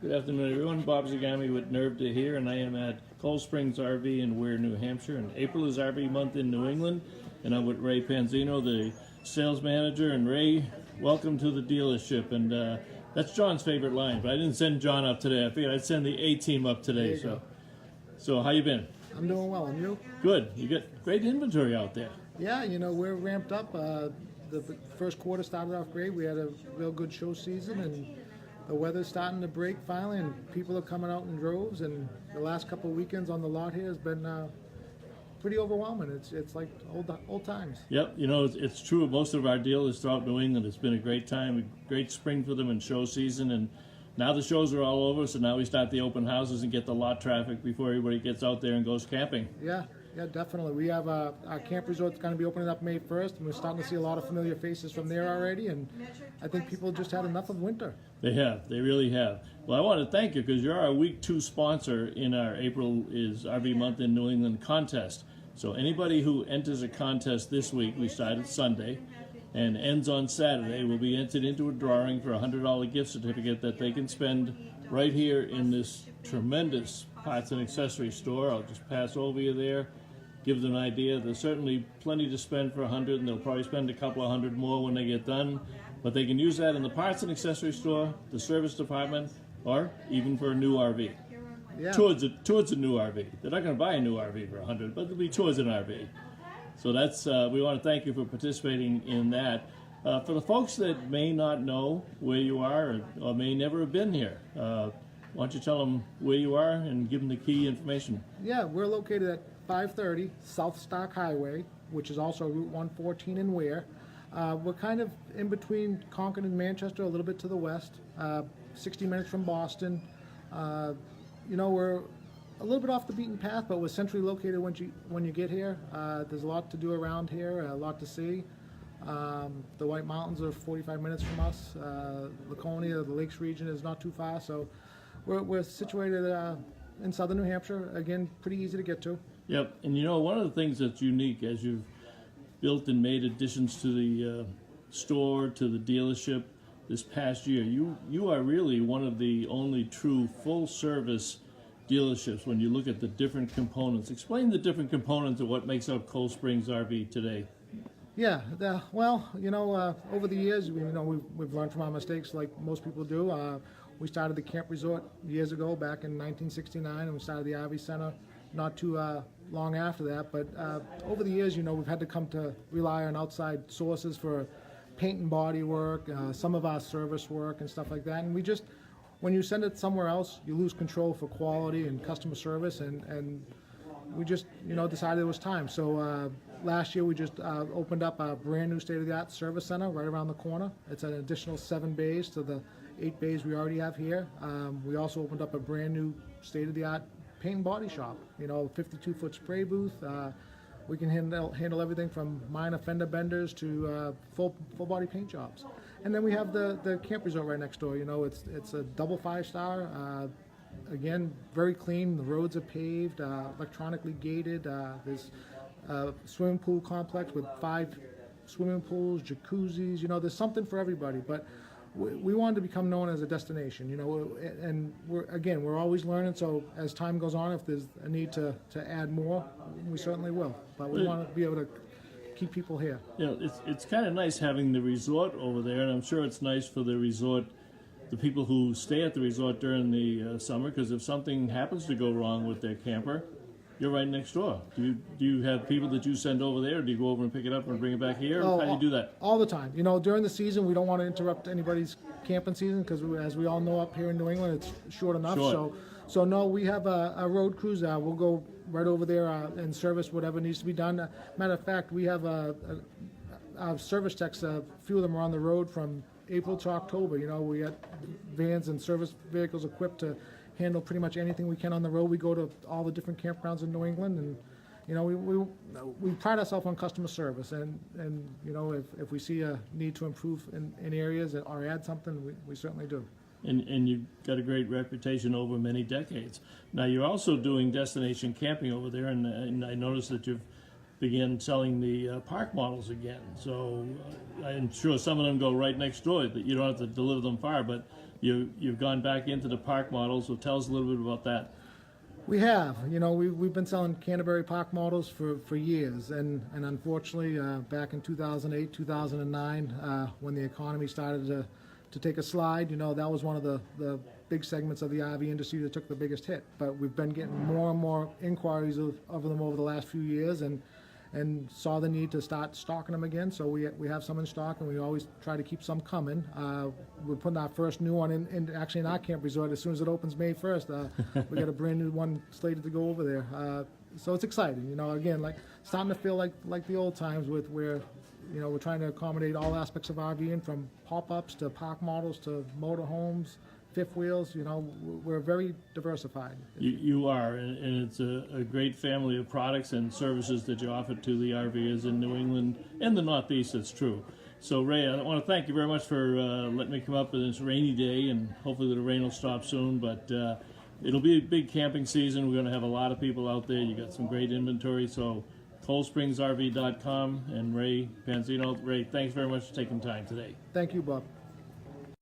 Good afternoon, everyone. Bob Zagami with Nerve to Hear, and I am at Cold Springs RV in Weare, New Hampshire. And April is RV month in New England, and I'm with Ray Panzino, the sales manager. And Ray, welcome to the dealership. And that's John's favorite line, but I didn't send John up today. I figured I'd send the A-team up today. So how you been? I'm doing well, and you? Good. You got great inventory out there. Yeah, you know, we're ramped up. The first quarter started off great. We had a real good show season, and the weather's starting to break finally, and people are coming out in droves. And the last couple of weekends on the lot here has been pretty overwhelming. It's like old times. Yep, you know, it's true of most of our dealers throughout New England. It's been a great time, a great spring for them in show season, and now the shows are all over, so now we start the open houses and get the lot traffic before everybody gets out there and goes camping. Yeah, definitely. We have our camp resort that's going to be opening up May 1st, and we're starting to see a lot of familiar faces from there already, and I think people just had enough of winter. They have. They really have. Well, I want to thank you because you're our week 2 sponsor in our April is RV Month in New England contest. So anybody who enters a contest this week, we started Sunday, and ends on Saturday, will be entered into a drawing for a $100 gift certificate that they can spend right here in this tremendous parts and accessory store. I'll just pass over you there, give them an idea. There's certainly plenty to spend for $100, and they'll probably spend a couple of $100 more when they get done. But they can use that in the parts and accessory store, the service department, or even for a new RV. Yeah. Towards a new RV. They're not going to buy a new RV for $100, but it'll be towards an RV. So that's we want to thank you for participating in that. For the folks that may not know where you are or may never have been here, why don't you tell them where you are and give them the key information? Yeah, we're located at 530 South Stock Highway, which is also Route 114 in Weare. We're kind of in between Concord and Manchester, a little bit to the west, 60 minutes from Boston. You know, we're a little bit off the beaten path, but we're centrally located when you get here. There's a lot to do around here, a lot to see. The White Mountains are 45 minutes from us. Laconia, the Lakes region, is not too far. So we're situated in southern New Hampshire. Again, pretty easy to get to. Yep, and you know, one of the things that's unique as you've built and made additions to the store, to the dealership this past year, you are really one of the only true full-service dealerships when you look at the different components. Explain the different components of what makes up Cold Springs RV today. Yeah, well, you know, over the years, we've learned from our mistakes like most people do. We started the camp resort years ago, back in 1969, and we started the RV Center not too long after that. But over the years, you know, we've had to come to rely on outside sources for paint and body work, some of our service work and stuff like that. And we just, when you send it somewhere else, you lose control for quality and customer service, and we just, you know, decided it was time. So last year we just opened up a brand new state-of-the-art service center right around the corner. It's an additional 7 bays to the 8 bays we already have here. We also opened up a brand new state-of-the-art paint and body shop, you know, 52-foot spray booth. We can handle everything from minor fender benders to full body paint jobs. And then we have the camp resort right next door. You know, it's a double 5-star. Again, very clean. The roads are paved, electronically gated. There's a swimming pool complex with 5 swimming pools, jacuzzis. You know, there's something for everybody. But we wanted to become known as a destination. You know, and we're always learning. So as time goes on, if there's a need to add more, we certainly will. But we want to be able to keep people here. You know, it's kind of nice having the resort over there, and I'm sure it's nice for the resort, the people who stay at the resort during the summer, because if something happens to go wrong with their camper, you're right next door. Do you have people that you send over there, or do you go over and pick it up and bring it back here? How do you do that? All the time. You know, during the season, we don't want to interrupt anybody's camping season because, as we all know, up here in New England, it's short enough. Sure. So no, we have a road crews. We'll go right over there and service whatever needs to be done. Matter of fact, we have our service techs. A few of them are on the road from April to October. You know, we got vans and service vehicles equipped to handle pretty much anything we can on the road. We go to all the different campgrounds in New England, and you know, we pride ourselves on customer service, and you know, if we see a need to improve in areas or add something, we certainly do. And you've got a great reputation over many decades. Now you're also doing destination camping over there, and I noticed that you've began selling the park models again. So I'm sure some of them go right next door. That you don't have to deliver them far, but you've gone back into the park models. So tell us a little bit about that. We have, we've been selling Canterbury Park models for years, and unfortunately, back in 2008, 2009, when the economy started to take a slide, that was one of the big segments of the RV industry that took the biggest hit. But we've been getting more and more inquiries of them over the last few years, and saw the need to start stocking them again. So we have some in stock, and we always try to keep some coming. We're putting our first new one in actually in our camp resort as soon as it opens May 1st. We got a brand new one slated to go over there. So it's exciting, again, like starting to feel like the old times where we're trying to accommodate all aspects of RVing, from pop-ups to park models to motorhomes, fifth wheels. We're very diversified. You are, and it's a great family of products and services that you offer to the RVers in New England and the Northeast. That's true. So, Ray, I want to thank you very much for letting me come up on this rainy day, and hopefully the rain will stop soon. But it'll be a big camping season. We're going to have a lot of people out there. You got some great inventory. So, ColdSpringsRV.com, and Ray Panzino. Ray, thanks very much for taking time today. Thank you, Bob.